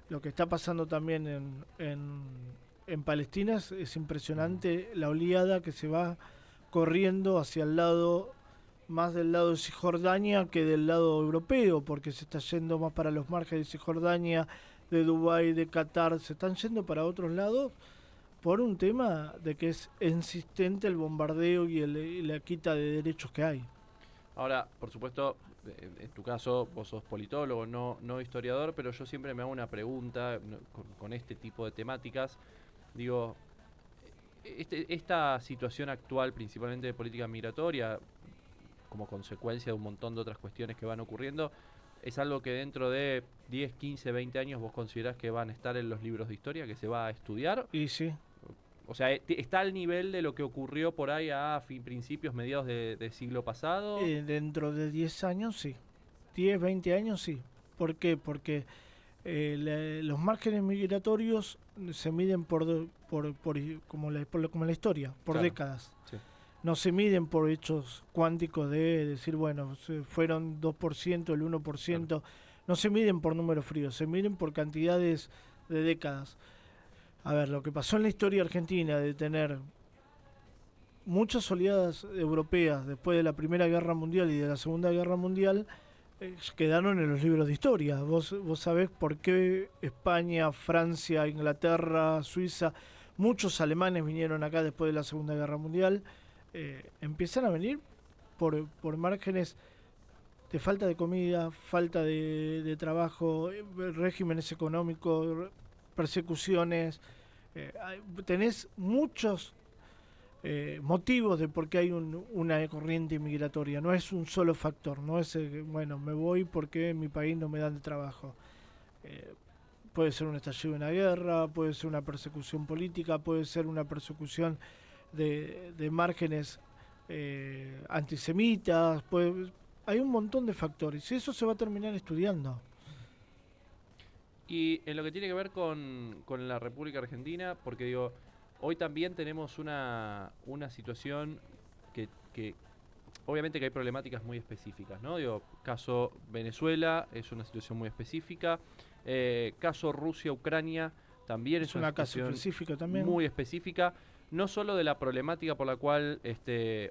lo que está pasando también en Palestina es impresionante la oleada que se va corriendo hacia el lado, más del lado de Cisjordania que del lado europeo, porque se está yendo más para los márgenes de Cisjordania, de Dubái, de Qatar, se están yendo para otros lados por un tema de que es insistente el bombardeo y la quita de derechos que hay. Ahora, por supuesto, en tu caso, vos sos politólogo, no historiador, pero yo siempre me hago una pregunta con este tipo de temáticas. Digo, esta situación actual, principalmente de política migratoria, como consecuencia de un montón de otras cuestiones que van ocurriendo, ¿es algo que dentro de 10, 15, 20 años vos considerás que van a estar en los libros de historia, que se va a estudiar? Y sí. O sea, ¿está al nivel de lo que ocurrió por ahí a principios, mediados de siglo pasado? Dentro de 10 años sí. 10, 20 años sí. ¿Por qué? Porque los márgenes migratorios se miden como la historia, por Claro. décadas. Sí. No se miden por hechos cuánticos de decir, bueno, fueron 2%, el 1%. Claro. No se miden por números fríos, se miden por cantidades de décadas. A ver, lo que pasó en la historia argentina de tener muchas oleadas europeas después de la Primera Guerra Mundial y de la Segunda Guerra Mundial quedaron en los libros de historia. Vos sabés por qué España, Francia, Inglaterra, Suiza, muchos alemanes vinieron acá después de la Segunda Guerra Mundial. Empiezan a venir por márgenes de falta de comida, falta de trabajo, regímenes económicos, persecuciones. Tenés muchos motivos de por qué hay una corriente migratoria. No es un solo factor, no es bueno, me voy porque en mi país no me dan de trabajo. Puede ser un estallido de una guerra, puede ser una persecución política, puede ser una persecución de márgenes antisemitas, hay un montón de factores y eso se va a terminar estudiando. Y en lo que tiene que ver con la República Argentina, porque digo, hoy también tenemos una situación que obviamente que hay problemáticas muy específicas, ¿no? Digo, caso Venezuela es una situación muy específica, caso Rusia-Ucrania también es una caso situación específica también. muy específica, no solo de la problemática por la cual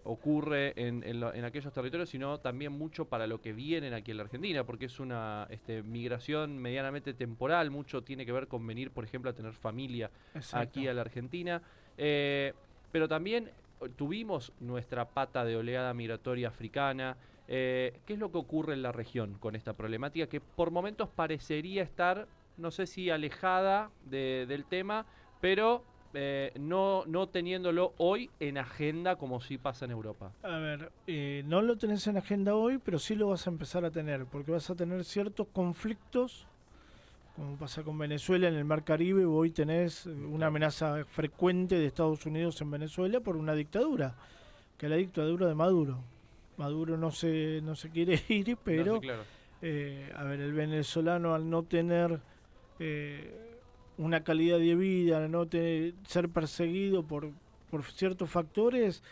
ocurre en aquellos territorios, sino también mucho para lo que vienen aquí en la Argentina, porque es una migración medianamente temporal, mucho tiene que ver con venir, por ejemplo, a tener familia. Exacto. Aquí a la Argentina, pero también tuvimos nuestra pata de oleada migratoria africana. ¿Qué es lo que ocurre en la región con esta problemática que por momentos parecería estar, no sé si alejada del tema, pero no teniéndolo hoy en agenda como sí pasa en Europa? A ver, no lo tenés en agenda hoy, pero sí lo vas a empezar a tener, porque vas a tener ciertos conflictos, como pasa con Venezuela en el Mar Caribe. Hoy tenés una amenaza frecuente de Estados Unidos en Venezuela por una dictadura, que es la dictadura de Maduro. Maduro no se quiere ir, pero no, sí, claro. A ver, el venezolano al no tener una calidad de vida, al no ser perseguido por ciertos factores,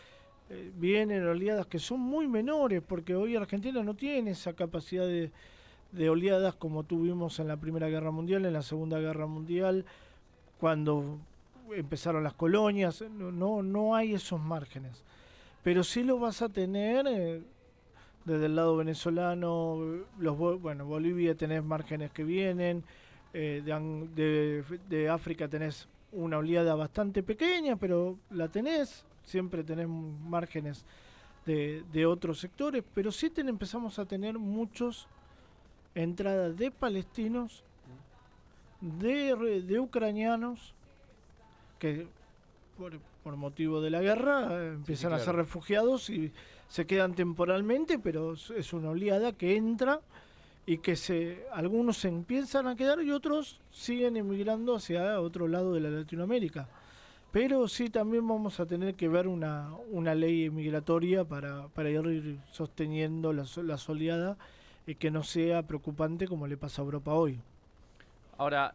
vienen oleadas que son muy menores, porque hoy Argentina no tiene esa capacidad de oleadas como tuvimos en la Primera Guerra Mundial, en la Segunda Guerra Mundial, cuando empezaron las colonias. No hay esos márgenes, pero sí lo vas a tener desde el lado venezolano. Bolivia tenés márgenes que vienen, de África tenés una oleada bastante pequeña, pero la tenés, siempre tenés márgenes de otros sectores, pero sí empezamos a tener muchos entradas de palestinos, de ucranianos, que por motivo de la guerra empiezan a ser refugiados y se quedan temporalmente, pero es una oleada que entra y que algunos se empiezan a quedar y otros siguen emigrando hacia otro lado de la Latinoamérica. Pero sí también vamos a tener que ver una ley migratoria para ir sosteniendo la oleada y que no sea preocupante como le pasa a Europa hoy. Ahora,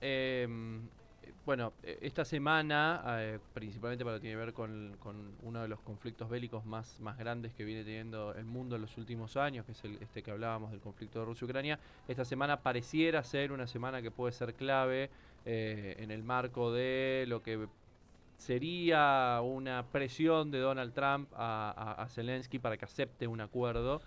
esta semana, principalmente para lo que tiene que ver con uno de los conflictos bélicos más grandes que viene teniendo el mundo en los últimos años, que es que hablábamos del conflicto de Rusia-Ucrania, esta semana pareciera ser una semana que puede ser clave en el marco de lo que sería una presión de Donald Trump a Zelensky para que acepte un acuerdo.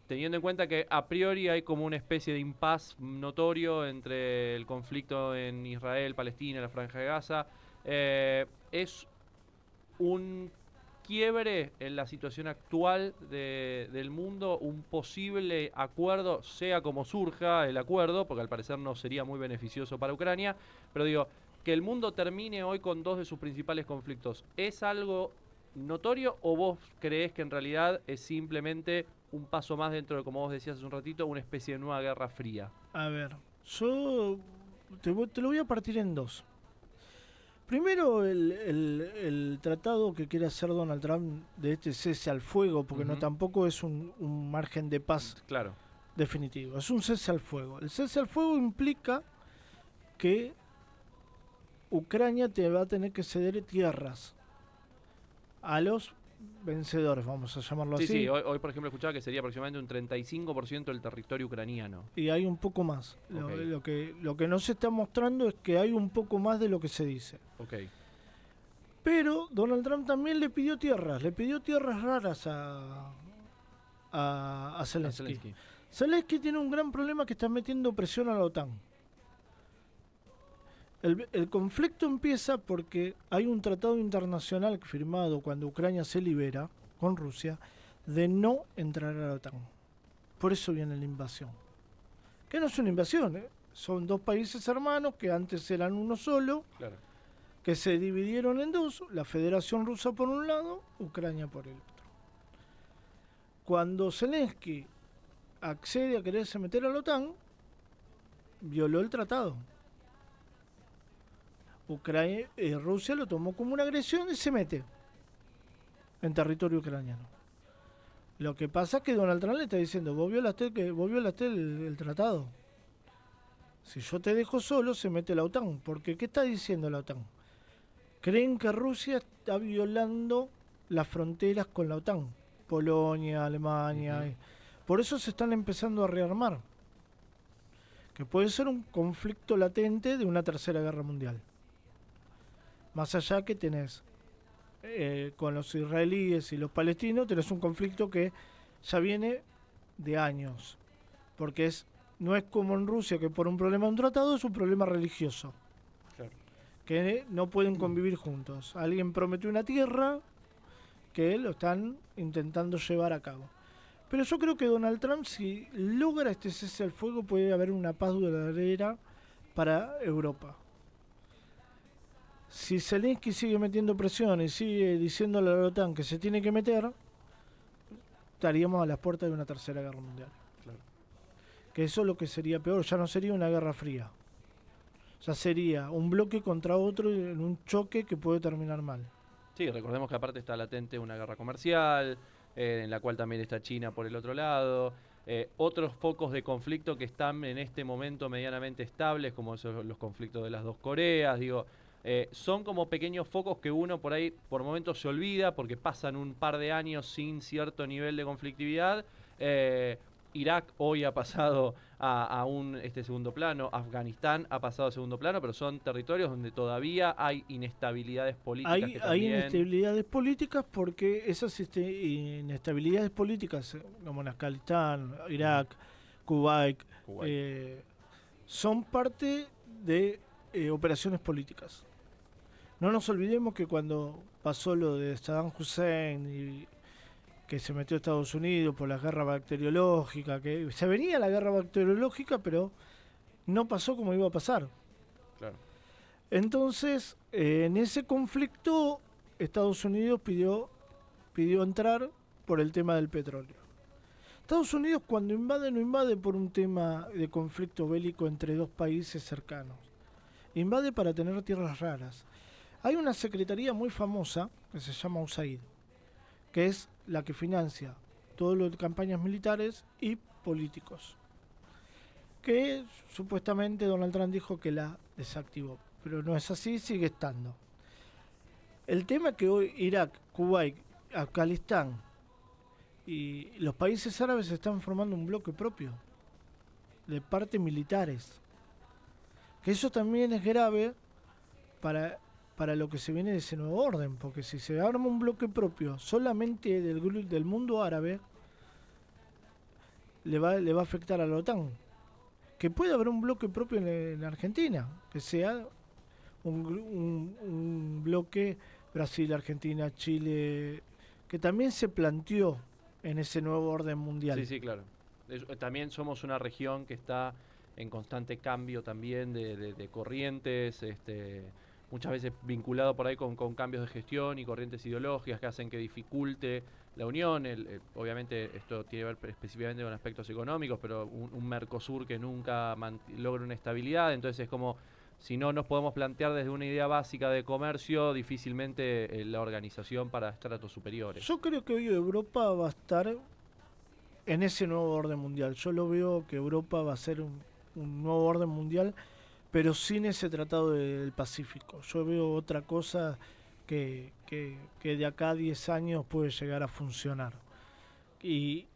teniendo en cuenta que a priori hay como una especie de impasse notorio entre el conflicto en Israel, Palestina, la Franja de Gaza, es un quiebre en la situación actual del mundo, un posible acuerdo, sea como surja el acuerdo, porque al parecer no sería muy beneficioso para Ucrania, pero digo, que el mundo termine hoy con dos de sus principales conflictos, ¿es algo notorio o vos creés que en realidad es simplemente un paso más dentro de, como vos decías hace un ratito, una especie de nueva guerra fría? A ver, yo te lo voy a partir en dos. Primero, el tratado que quiere hacer Donald Trump de este cese al fuego, porque no tampoco es un margen de paz definitivo, es un cese al fuego. El cese al fuego implica que Ucrania te va a tener que ceder tierras a los vencedores, vamos a llamarlo así. Sí, hoy por ejemplo escuchaba que sería aproximadamente un 35% del territorio ucraniano. Y hay un poco más. Okay. Lo que no se está mostrando es que hay un poco más de lo que se dice. Okay. Pero Donald Trump también le pidió tierras raras a Zelensky. Zelensky tiene un gran problema, que está metiendo presión a la OTAN. El conflicto empieza porque hay un tratado internacional firmado cuando Ucrania se libera con Rusia de no entrar a la OTAN. Por eso viene la invasión. Que no es una invasión, ¿eh? Son dos países hermanos que antes eran uno solo, claro, que se dividieron en dos, la Federación Rusa por un lado, Ucrania por el otro. Cuando Zelensky accede a quererse meter a la OTAN, violó el tratado. Rusia lo tomó como una agresión y se mete en territorio ucraniano. Lo que pasa es que Donald Trump le está diciendo, vos violaste el tratado. Si yo te dejo solo, se mete la OTAN. Porque ¿qué está diciendo la OTAN? Creen que Rusia está violando las fronteras con la OTAN. Polonia, Alemania. Por eso se están empezando a rearmar. Que puede ser un conflicto latente de una tercera guerra mundial. Más allá que tenés con los israelíes y los palestinos, tenés un conflicto que ya viene de años. Porque no es como en Rusia, que por un problema de un tratado es un problema religioso. Claro. Que no pueden convivir juntos. Alguien prometió una tierra que lo están intentando llevar a cabo. Pero yo creo que Donald Trump, si logra este cese al fuego, puede haber una paz duradera para Europa. Si Zelensky sigue metiendo presión y sigue diciéndole a la OTAN que se tiene que meter, estaríamos a las puertas de una tercera guerra mundial. Claro. Que eso es lo que sería peor, ya no sería una guerra fría. Ya sería un bloque contra otro en un choque que puede terminar mal. Sí, recordemos que aparte está latente una guerra comercial, en la cual también está China por el otro lado. Otros focos de conflicto que están en este momento medianamente estables, como los conflictos de las dos Coreas, son como pequeños focos que uno por ahí por momentos se olvida porque pasan un par de años sin cierto nivel de conflictividad. Irak hoy ha pasado a un segundo plano, Afganistán ha pasado a segundo plano, pero son territorios donde todavía hay inestabilidades políticas. Hay inestabilidades políticas porque esas inestabilidades políticas, como en Afganistán, Irak, Kuwait. Son parte de operaciones políticas. No nos olvidemos que cuando pasó lo de Saddam Hussein y que se metió a Estados Unidos por la guerra bacteriológica, que se venía la guerra bacteriológica, pero no pasó como iba a pasar. Claro. Entonces, en ese conflicto, Estados Unidos pidió entrar por el tema del petróleo. Estados Unidos cuando invade, no invade por un tema de conflicto bélico entre dos países cercanos. Invade para tener tierras raras. Hay una secretaría muy famosa que se llama USAID, que es la que financia todo lo de campañas militares y políticos, que supuestamente Donald Trump dijo que la desactivó, pero no es así, sigue estando. El tema es que hoy Irak, Kuwait, Afganistán y los países árabes están formando un bloque propio de partes militares, que eso también es grave para lo que se viene de ese nuevo orden, porque si se arma un bloque propio solamente del mundo árabe, le va a afectar a la OTAN. Que puede haber un bloque propio en Argentina, que sea un bloque Brasil, Argentina, Chile, que también se planteó en ese nuevo orden mundial. Sí, claro. También somos una región que está en constante cambio también de corrientes, muchas veces vinculado por ahí con cambios de gestión y corrientes ideológicas que hacen que dificulte la unión. Obviamente esto tiene que ver específicamente con aspectos económicos, pero un Mercosur que nunca logra una estabilidad, entonces es como si no nos podemos plantear desde una idea básica de comercio, difícilmente la organización para estratos superiores. Yo creo que hoy Europa va a estar en ese nuevo orden mundial. Yo lo veo que Europa va a ser un nuevo orden mundial, pero sin ese tratado del Pacífico. Yo veo otra cosa que de acá a 10 años puede llegar a funcionar. Y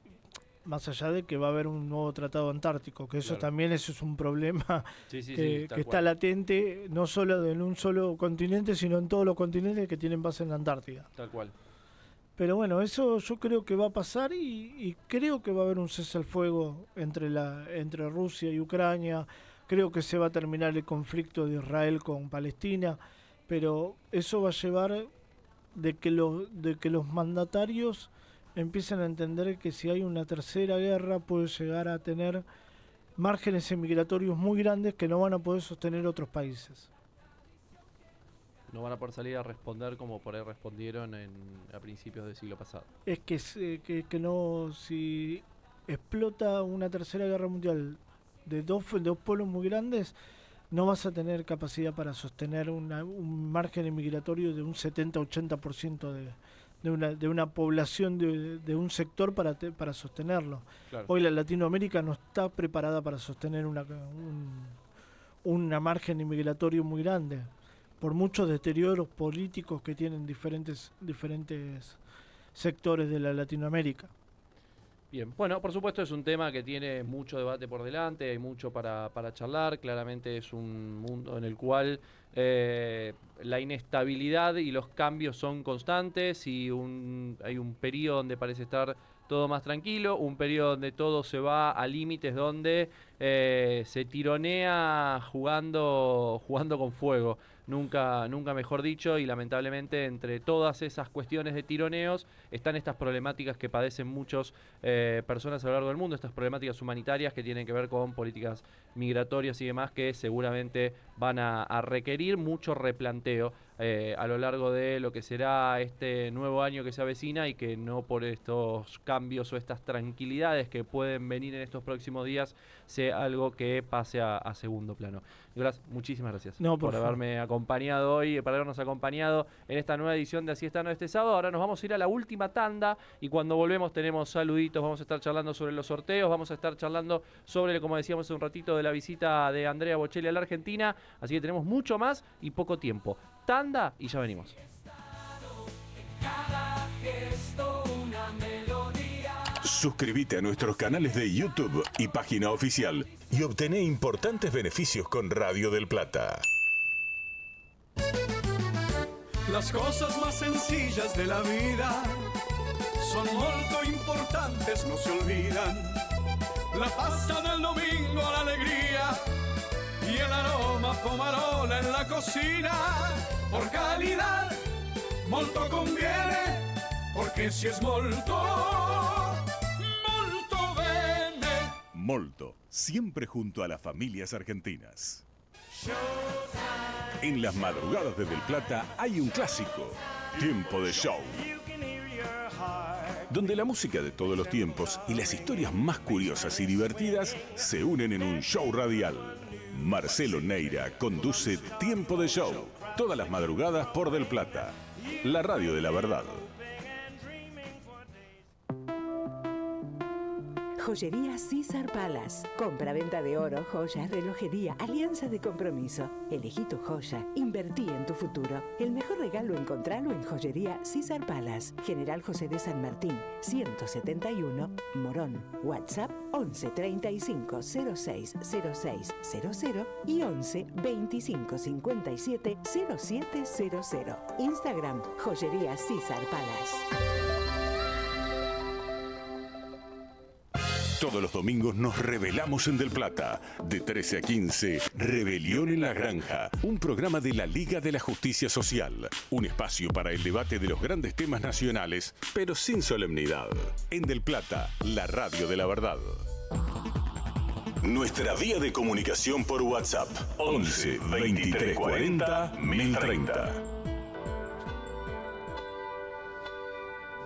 más allá de que va a haber un nuevo tratado antártico, que eso también es un problema que está latente, no solo en un solo continente, sino en todos los continentes que tienen base en la Antártida. Tal cual. Pero bueno, eso yo creo que va a pasar y creo que va a haber un cese al fuego entre Rusia y Ucrania. Creo que se va a terminar el conflicto de Israel con Palestina, pero eso va a llevar de que los mandatarios empiecen a entender que si hay una tercera guerra puede llegar a tener márgenes migratorios muy grandes que no van a poder sostener otros países. No van a poder salir a responder como por ahí respondieron a principios del siglo pasado. Es que no, si explota una tercera guerra mundial de dos pueblos muy grandes, no vas a tener capacidad para sostener un margen migratorio de un 70-80% de una población de un sector para sostenerlo. Claro. Hoy la Latinoamérica no está preparada para sostener una margen migratorio muy grande, por muchos deterioros políticos que tienen diferentes sectores de la Latinoamérica. Bien, bueno, por supuesto es un tema que tiene mucho debate por delante, hay mucho para charlar, claramente es un mundo en el cual la inestabilidad y los cambios son constantes y hay un periodo donde parece estar todo más tranquilo, un periodo donde todo se va a límites donde se tironea jugando con fuego. Nunca mejor dicho, y lamentablemente entre todas esas cuestiones de tironeos están estas problemáticas que padecen muchas personas a lo largo del mundo, estas problemáticas humanitarias que tienen que ver con políticas migratorias y demás que seguramente van a requerir mucho replanteo a lo largo de lo que será este nuevo año que se avecina y que no por estos cambios o estas tranquilidades que pueden venir en estos próximos días sea algo que pase a segundo plano. Nicolás, muchísimas gracias por haberme acompañado hoy, por habernos acompañado en esta nueva edición de Así Está No este sábado. Ahora nos vamos a ir a la última tanda y cuando volvemos tenemos saluditos, vamos a estar charlando sobre los sorteos, vamos a estar charlando sobre, como decíamos hace un ratito, de la visita de Andrea Bocelli a la Argentina, así que tenemos mucho más y poco tiempo. Tanda y ya venimos. Suscríbete a nuestros canales de YouTube y página oficial y obtené importantes beneficios con Radio del Plata. Las cosas más sencillas de la vida son muy importantes, no se olvidan. La pasta del domingo, la alegría y el aroma pomarola en la cocina. Por calidad, molto conviene, porque si es molto, molto bene. Molto, siempre junto a las familias argentinas. En las madrugadas de Del Plata hay un clásico, Tiempo de Show, donde la música de todos los tiempos y las historias más curiosas y divertidas se unen en un show radial. Marcelo Neira conduce Tiempo de Show, todas las madrugadas por Del Plata, la radio de la verdad. Joyería César Palace. Compra-venta de oro, joyas, relojería, alianza de compromiso. Elegí tu joya, invertí en tu futuro. El mejor regalo encontralo en Joyería César Palace. General José de San Martín, 171, Morón. WhatsApp 11 35 06 06 00 y 11 25 57 0700. Instagram Joyería César Palace. Todos los domingos nos rebelamos en Del Plata. De 13 a 15, Rebelión en la Granja. Un programa de la Liga de la Justicia Social. Un espacio para el debate de los grandes temas nacionales, pero sin solemnidad. En Del Plata, la radio de la verdad. Nuestra vía de comunicación por WhatsApp. 11 23 40 1030.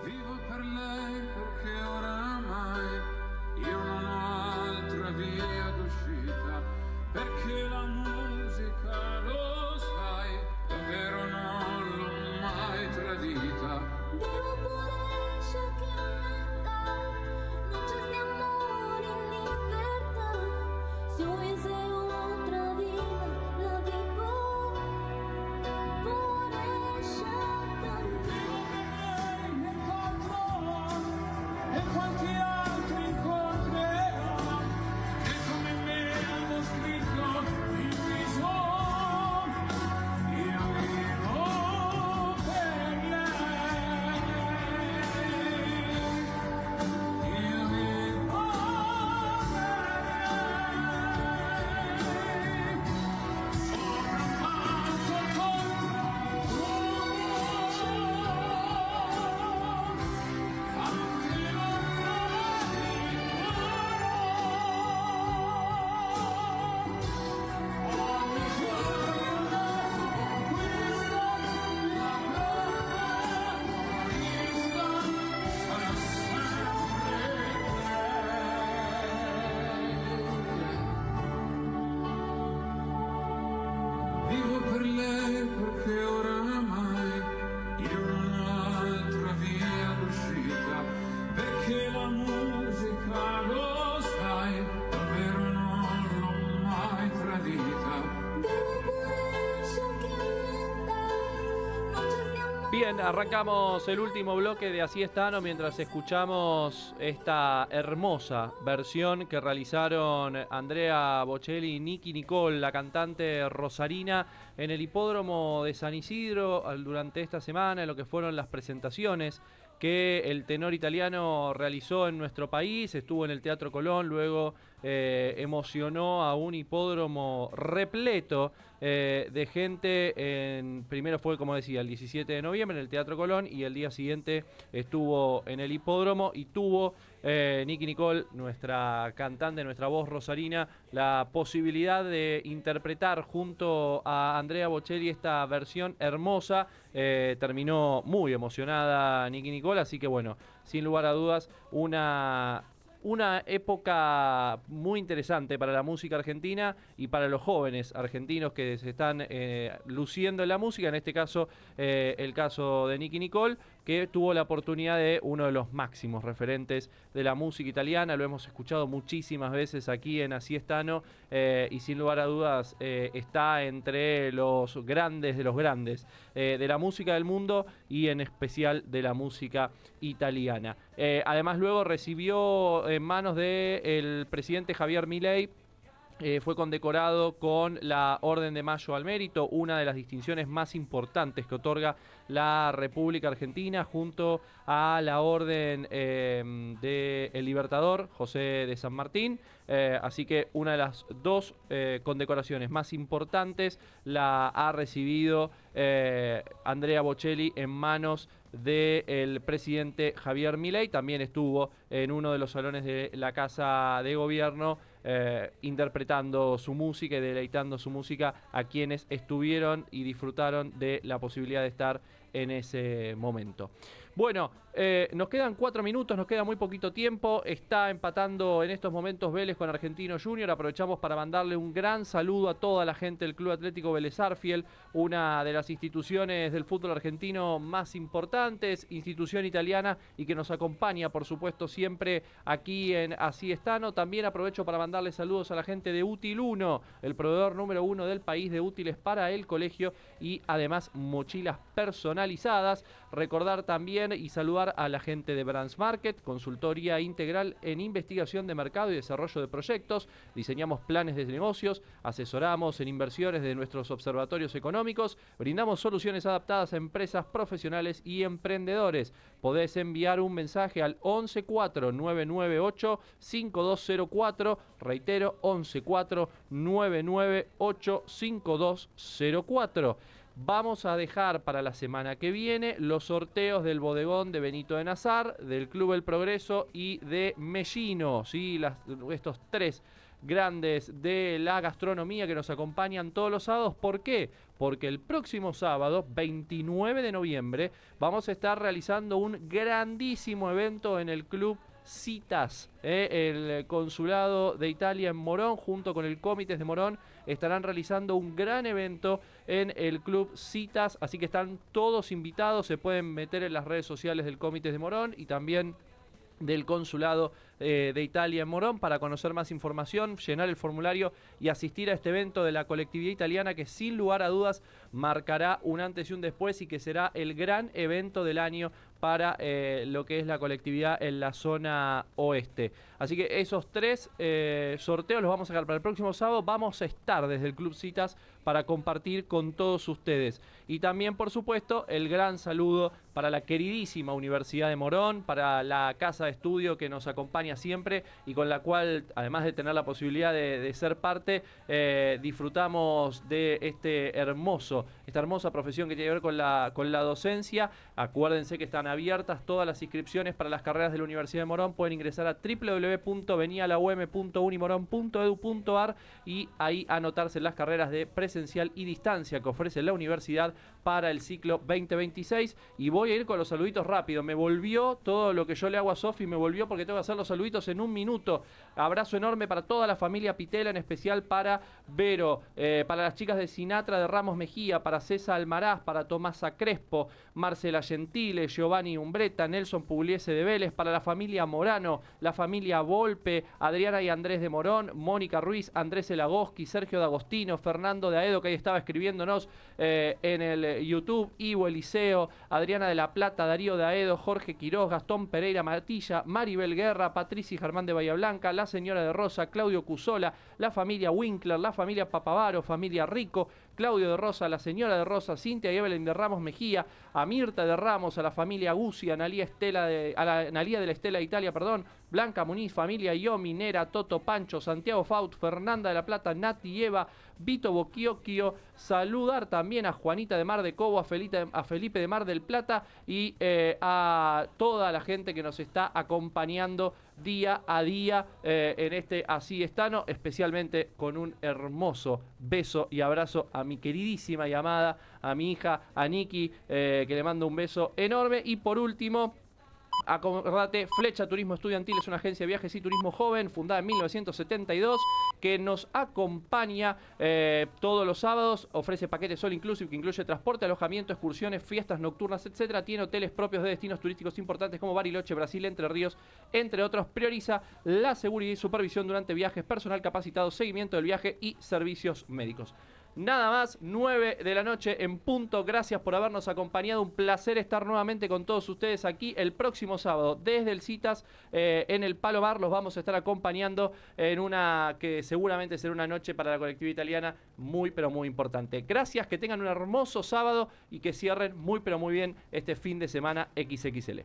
Vivo per lei perché oramai io non ho altra via d'uscita, perché la musica, lo sai, davvero non l'ho mai tradita. Vivo por ella que me da noches de amor y libertad. Si hubiese otra vida, la vivo por ella también. Me incontrò e quanti altri incontrerò, e come me hanno scritto il viso. Io vivo per lei. Io vivo per lei. Sopravvanto contro Vivo per lei perché oramai io non ho altra via d'uscita, perché la musica, lo sai, davvero non l'ho mai tradita. Vivo por ella que me da noches de amor. Bien, arrancamos el último bloque de Así Estano mientras escuchamos esta hermosa versión que realizaron Andrea Bocelli y Nicky Nicole, la cantante rosarina, en el hipódromo de San Isidro durante esta semana, en lo que fueron las presentaciones que el tenor italiano realizó en nuestro país. Estuvo en el Teatro Colón, luego emocionó a un hipódromo repleto de gente. Primero fue, como decía, el 17 de noviembre en el Teatro Colón, y el día siguiente estuvo en el hipódromo y tuvo Nicky Nicole, nuestra cantante, nuestra voz rosarina, la posibilidad de interpretar junto a Andrea Bocelli esta versión hermosa. Terminó muy emocionada Nicky Nicole, así que bueno, sin lugar a dudas, una época muy interesante para la música argentina y para los jóvenes argentinos que se están luciendo en la música. En este caso, el caso de Nicky Nicole, que tuvo la oportunidad de uno de los máximos referentes de la música italiana. Lo hemos escuchado muchísimas veces aquí en Así Estano, y sin lugar a dudas está entre los grandes de los grandes de la música del mundo, y en especial de la música italiana. Además, luego recibió en manos del presidente Javier Milei, fue condecorado con la Orden de Mayo al Mérito, una de las distinciones más importantes que otorga la República Argentina, junto a la Orden del Libertador, José de San Martín. Así que una de las dos condecoraciones más importantes la ha recibido Andrea Bocelli en manos del presidente Javier Milei. También estuvo en uno de los salones de la Casa de Gobierno interpretando su música y deleitando su música a quienes estuvieron y disfrutaron de la posibilidad de estar en ese momento. Bueno, nos quedan 4 minutos, nos queda muy poquito tiempo. Está empatando en estos momentos Vélez con Argentino Junior. Aprovechamos para mandarle un gran saludo a toda la gente del Club Atlético Vélez Sarsfield, una de las instituciones del fútbol argentino más importantes, institución italiana, y que nos acompaña, por supuesto, siempre aquí en Así Estano. También aprovecho para mandarle saludos a la gente de Útil 1, el proveedor número 1 del país de útiles para el colegio y además mochilas personalizadas. Recordar también y saludar a la gente de Brands Market, consultoría integral en investigación de mercado y desarrollo de proyectos. Diseñamos planes de negocios, asesoramos en inversiones de nuestros observatorios económicos, brindamos soluciones adaptadas a empresas, profesionales y emprendedores. podés enviar un mensaje al 114-998-5204. Reitero, 114-998-5204. Vamos a dejar para la semana que viene los sorteos del bodegón de Benito de Nazar, del Club El Progreso y de Mellino, ¿sí? Estos tres grandes de la gastronomía que nos acompañan todos los sábados. ¿Por qué? Porque el próximo sábado, 29 de noviembre, vamos a estar realizando un grandísimo evento en el Club Citas, el Consulado de Italia en Morón, junto con el Comités de Morón, estarán realizando un gran evento en el Club Citas, así que están todos invitados, se pueden meter en las redes sociales del Comités de Morón y también del Consulado de Italia en Morón para conocer más información, llenar el formulario y asistir a este evento de la colectividad italiana que sin lugar a dudas marcará un antes y un después y que será el gran evento del año para lo que es la colectividad en la zona oeste. Así que esos tres sorteos los vamos a sacar para el próximo sábado. Vamos a estar desde el Club Citas para compartir con todos ustedes. Y también, por supuesto, el gran saludo para la queridísima Universidad de Morón, para la casa de estudio que nos acompaña siempre y con la cual, además de tener la posibilidad de ser parte, disfrutamos de esta hermosa profesión que tiene que ver con la docencia. Acuérdense que están abiertas todas las inscripciones para las carreras de la Universidad de Morón. Pueden ingresar a www.venialaum.unimorón.edu.ar y ahí anotarse en las carreras de presencial y distancia que ofrece la universidad para el ciclo 2026. Y voy a ir con los saluditos rápido. Me volvió todo lo que yo le hago a Sofi, me volvió porque tengo que hacer los saluditos en un minuto. Abrazo enorme para toda la familia Pitela, en especial para Vero, para las chicas de Sinatra de Ramos Mejía, para César Almaraz, para Tomasa Crespo, Marcela Gentile, Giovanni Umbreta, Nelson Pugliese de Vélez, para la familia Morano, la familia Volpe, Adriana y Andrés de Morón, Mónica Ruiz, Andrés Elagoski, Sergio D'Agostino, Fernando de Aedo, que ahí estaba escribiéndonos en el YouTube, Ivo Eliseo, Adriana de la Plata, Darío de Aedo, Jorge Quiroz, Gastón Pereira Matilla, Maribel Guerra, Patricia y Germán de Bahía Blanca, la señora de Rosa, Claudio Cusola, la familia Winkler, la familia Papavaro, familia Rico, Claudio de Rosa, la señora de Rosa, Cintia y Evelyn de Ramos Mejía, a Mirta de Ramos, a la familia Guzzi, a Analía de la Estela de Italia, Blanca Muniz, familia Yomi, Nera, Toto, Pancho, Santiago Faut, Fernanda de la Plata, Nati Eva, Vito Boquiocchio, saludar también a Juanita de Mar de Cobo, a Felipe de Mar del Plata y a toda la gente que nos está acompañando día a día en este Así Estano, especialmente con un hermoso beso y abrazo a mi queridísima y amada, a mi hija, a Niki, que le mando un beso enorme. Y por último, acordate, Flecha Turismo Estudiantil es una agencia de viajes y turismo joven, fundada en 1972, que nos acompaña todos los sábados, ofrece paquetes all inclusive que incluye transporte, alojamiento, excursiones, fiestas nocturnas, etcétera. Tiene hoteles propios de destinos turísticos importantes como Bariloche, Brasil, Entre Ríos, entre otros. Prioriza la seguridad y supervisión durante viajes, personal capacitado, seguimiento del viaje y servicios médicos. Nada más, 9 de la noche en punto. Gracias por habernos acompañado. Un placer estar nuevamente con todos ustedes aquí el próximo sábado desde el Citas en el Palo Bar. Los vamos a estar acompañando en una que seguramente será una noche para la colectividad italiana muy pero muy importante. Gracias, que tengan un hermoso sábado y que cierren muy pero muy bien este fin de semana XXL.